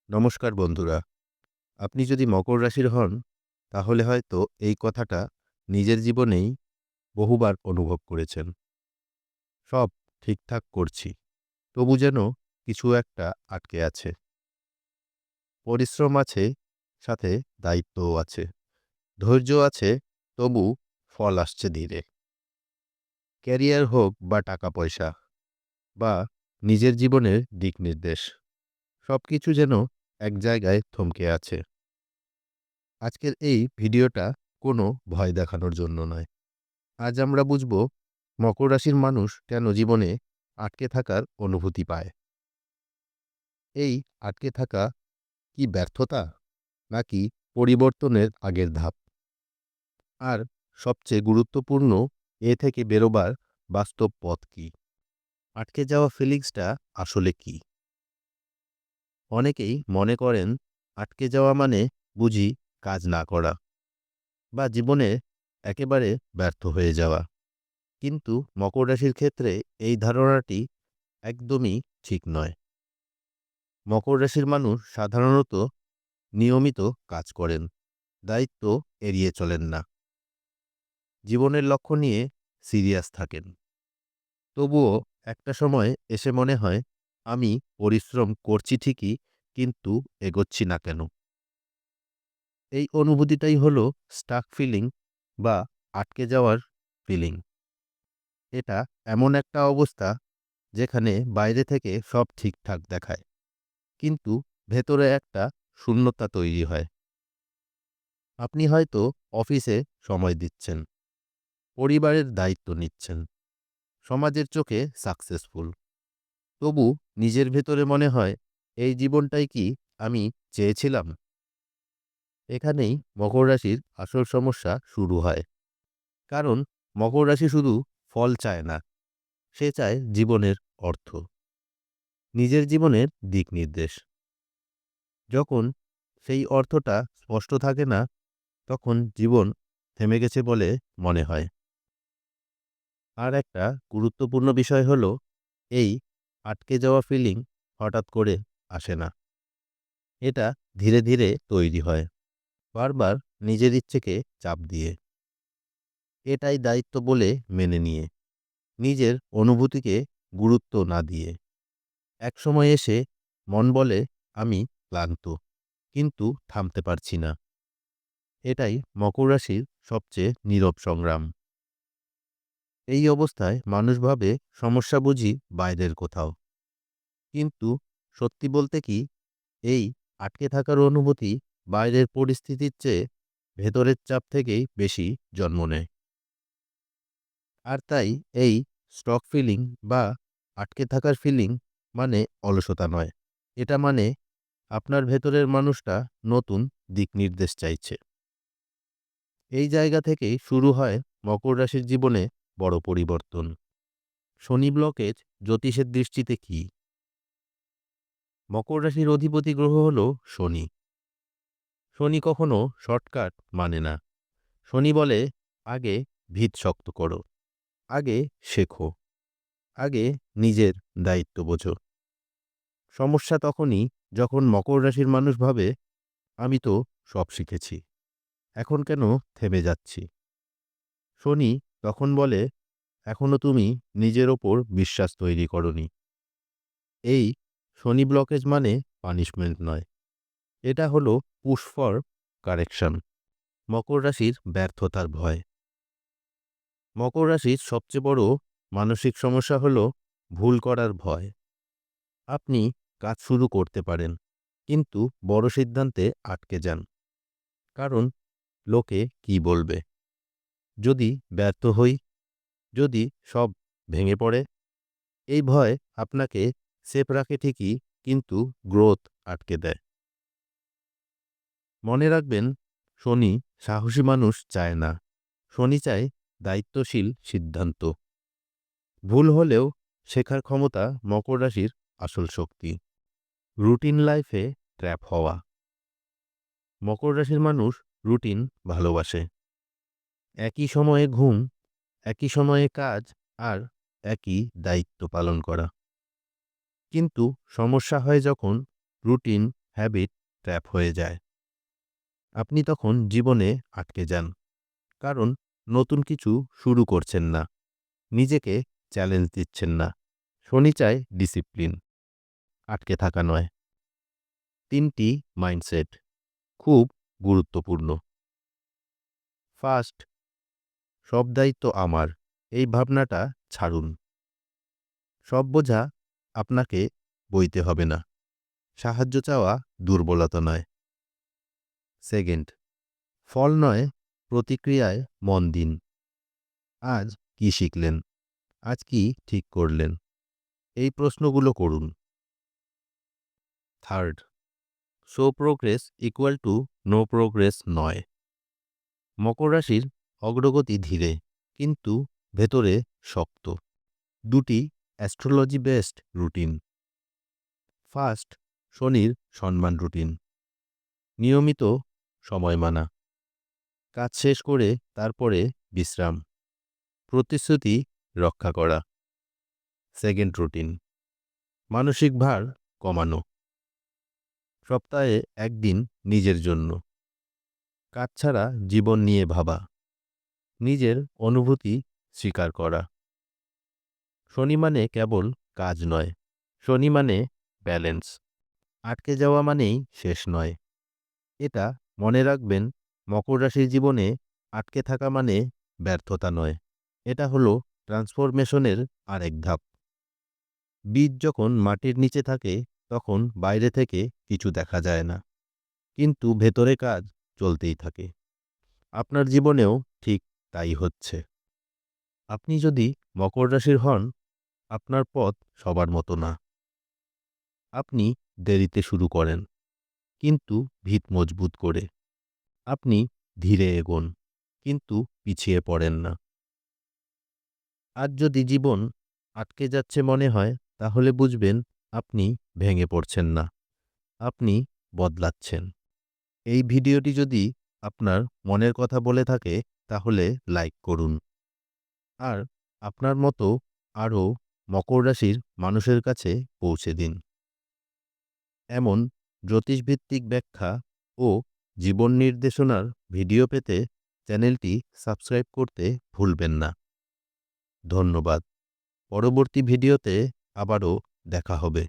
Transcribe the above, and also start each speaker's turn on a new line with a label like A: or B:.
A: নমস্কার বন্ধুরা। আপনি যদি মকর রাশির হন, তাহলে হয়তো এই কথাটা নিজের জীবনেই বহুবার অনুভব করেছেন। সব ঠিকঠাক করছি, তবু যেন কিছু একটা আটকে আছে। পরিশ্রম আছে, সাথে দায়িত্বও আছে। ধৈর্য আছে, তবু ফল আসছে ধীরে। ক্যারিয়ার হোক বা টাকা পয়সা বা নিজের জীবনের দিক নির্দেশ, সবকিছু যেন এক জায়গায় থমকে আছে। আজকের এই ভিডিওটা কোনো ভয় দেখানোর জন্য নয়। আজ আমরা বুঝব মকর রাশির মানুষ কেন জীবনে আটকে থাকার অনুভূতি পায়। এই আটকে থাকা কি ব্যর্থতা, নাকি পরিবর্তনের আগের ধাপ? আর সবচেয়ে গুরুত্বপূর্ণ, এ থেকে বেরোবার বাস্তব পথ কি? আটকে যাওয়া ফিলিংসটা আসলে কি? অনেকেই মনে করেন আটকে যাওয়া মানে বুঝি কাজ না করা বা জীবনে একেবারে ব্যর্থ হয়ে যাওয়া। কিন্তু মকর রাশির ক্ষেত্রে এই ধারণাটি একদমই ঠিক নয়। মকর রাশির মানুষ সাধারণত নিয়মিত কাজ করেন, দায়িত্ব এড়িয়ে চলেন না, জীবনের লক্ষ্য নিয়ে সিরিয়াস থাকেন। তবুও একটা সময় এসে মনে হয়, আমি পরিশ্রম করছি ঠিকই, কিন্তু এগোচ্ছি না কেন? এই অনুভূতিটাই হলো স্টাক ফিলিং বা আটকে যাওয়ার ফিলিং। এটা এমন একটা অবস্থা যেখানে বাইরে থেকে সব ঠিকঠাক দেখায়, কিন্তু ভেতরে একটা শূন্যতা তৈরি হয়। আপনি হয়তো অফিসে সময় দিচ্ছেন, পরিবারের দায়িত্ব নিচ্ছেন, সমাজের চোখে সাকসেসফুল। তবু নিজের ভেতরে মনে হয়, এই জীবনটাই কি আমি চেয়েছিলাম? এখানেই মকর রাশির আসল সমস্যা শুরু হয়। কারণ মকর রাশি শুধু ফল চায় না, সে চায় জীবনের অর্থ, নিজের জীবনের দিক নির্দেশ। যখন সেই অর্থটা স্পষ্ট থাকে না, তখন জীবন থেমে গেছে বলে মনে হয়। আর একটা গুরুত্বপূর্ণ বিষয় হলো, এই আটকে যাওয়া ফিলিং হঠাৎ করে আসে না। এটা ধীরে ধীরে তৈরি হয়, বারবার নিজের ইচ্ছেকে চাপ দিয়ে, এটাই দায়িত্ব বলে মেনে নিয়ে, নিজের অনুভূতিকে গুরুত্ব না দিয়ে। একসময় এসে মন বলে, আমি ক্লান্ত, কিন্তু থামতে পারছি না। এটাই মকর রাশির সবচেয়ে নীরব সংগ্রাম। এই অবস্থায় মানুষ ভাবে সমস্যা বুঝি বাইরের কোথাও, কিন্তু সত্যি বলতে কি, এই আটকে থাকার অনুভূতি বাইরের পরিস্থিতির চেয়ে ভেতরের চাপ থেকেই বেশি জন্ম নেয়। আর তাই এই স্টক ফিলিং বা আটকে থাকার ফিলিং মানে অলসতা নয়। এটা মানে আপনার ভেতরের মানুষটা নতুন দিক নির্দেশ চাইছে। এই জায়গা থেকেই শুরু হয় মকর রাশির জীবনে বড় পরিবর্তন। শনি ব্লকেজ জ্যোতিষের দৃষ্টিতে কি? মকর রাশির অধিপতি গ্রহ হল শনি। শনি কখনো শর্টকাট মানে না। শনি বলে, আগে ভিত শক্ত করো, আগে শেখো, আগে নিজের দায়িত্ব বোঝো। সমস্যা তখনই যখন মকর রাশির মানুষ ভাবে, আমি তো সব শিখেছি, এখন কেন থেমে যাচ্ছি? শনি তখন বলে, এখনো তুমি নিজের ওপর বিশ্বাস তৈরি করনি। এই শনি ব্লকেজ মানে পানিশমেন্ট নয়, এটা হলো পুশ ফর কারেকশন। মকর রাশির ব্যর্থতার ভয়। মকর রাশির সবচেয়ে বড় মানসিক সমস্যা হলো ভুল করার ভয়। আপনি কাজ শুরু করতে পারেন, কিন্তু বড় সিদ্ধান্তে আটকে যান। কারণ লোকে কি বলবে? যদি ব্যর্থ হই, যদি সব ভেঙে পড়ে? এই ভয় আপনাকে সেফ রাখে ঠিকই, কিন্তু গ্রোথ আটকে দেয়। মনে রাখবেন, শনি সাহসী মানুষ চায় না, শনি চায় দায়িত্বশীল সিদ্ধান্ত। ভুল হলেও শেখার ক্ষমতা মকর রাশির আসল শক্তি। রুটিন লাইফে ট্র্যাপ হওয়া। মকর রাশির মানুষ রুটিন ভালোবাসে। একই সময়ে ঘুম, একই সময়ে কাজ, আর একই দায়িত্ব পালন করা। কিন্তু সমস্যা হয় যখন রুটিন হ্যাবিট ট্র্যাপ হয়ে যায়। আপনি তখন জীবনে আটকে যান, কারণ নতুন কিছু শুরু করছেন না, নিজেকে চ্যালেঞ্জ দিচ্ছেন না। শনি চায় ডিসিপ্লিন, আটকে থাকা নয়। 3টি মাইন্ডসেট খুব গুরুত্বপূর্ণ। ফার্স্ট, সব দায়িত্ব আমার, এই ভাবনাটা ছাড়ুন। সব বোঝা আপনাকে বইতে হবে না। সাহায্য চাওয়া দুর্বলতা নয়। সেকেন্ড, ফল নয়, প্রতিক্রিয়ায় মন দিন। আজ কি শিখলেন? আজ কি ঠিক করলেন? এই প্রশ্নগুলো করুন। Third, show progress equal to know progress নয়। মকর রাশির অগ্রগতি ধীরে, কিন্তু ভেতরে শক্ত। 2টি অ্যাস্ট্রোলজি বেসড রুটিন। ফার্স্ট, শনির সম্মান রুটিন। নিয়মিত সময় মানা, কাজ শেষ করে তারপরে বিশ্রাম, প্রতিশ্রুতি রক্ষা করা। সেকেন্ড রুটিন, মানসিক ভার কমানো। সপ্তাহে একদিন নিজের জন্য, কাজ ছাড়া জীবন নিয়ে ভাবা, নিজের অনুভূতি স্বীকার করা। শনি মানে কেবল কাজ নয়, শনি মানে ব্যালেন্স। আটকে যাওয়া মানেই শেষ নয়, এটা মনে রাখবেন। মকর রাশির জীবনে আটকে থাকা মানে ব্যর্থতা নয়, এটা হলো ট্রান্সফরমেশনের আরেক ধাপ। বীজ যখন মাটির নিচে থাকে তখন বাইরে থেকে কিছু দেখা যায় না, কিন্তু ভেতরে কাজ চলতেই থাকে। আপনার জীবনেও ঠিক তাই হচ্ছে। আপনি যদি মকর রাশির হন, আপনার পথ সবার মতো না। আপনি দেরিতে শুরু করেন, কিন্তু ভিত মজবুত করে। আপনি ধীরে এগোন, কিন্তু পিছিয়ে পড়েন না। আজ যদি জীবন আটকে যাচ্ছে মনে হয়, তাহলে বুঝবেন আপনি ভেঙে পড়ছেন না, আপনি বদলাচ্ছেন। এই ভিডিওটি যদি আপনার মনের কথা বলে থাকে, তাহলে লাইক করুন। আর আপনার মতো আরও মকর রাশির মানুষের কাছে পৌঁছে দিন। এমন জ্যোতিষভিত্তিক ব্যাখ্যা ও জীবন নির্দেশনার ভিডিও পেতে চ্যানেলটি সাবস্ক্রাইব করতে ভুলবেন না। ধন্যবাদ। পরবর্তী ভিডিওতে আবারও দেখা হবে।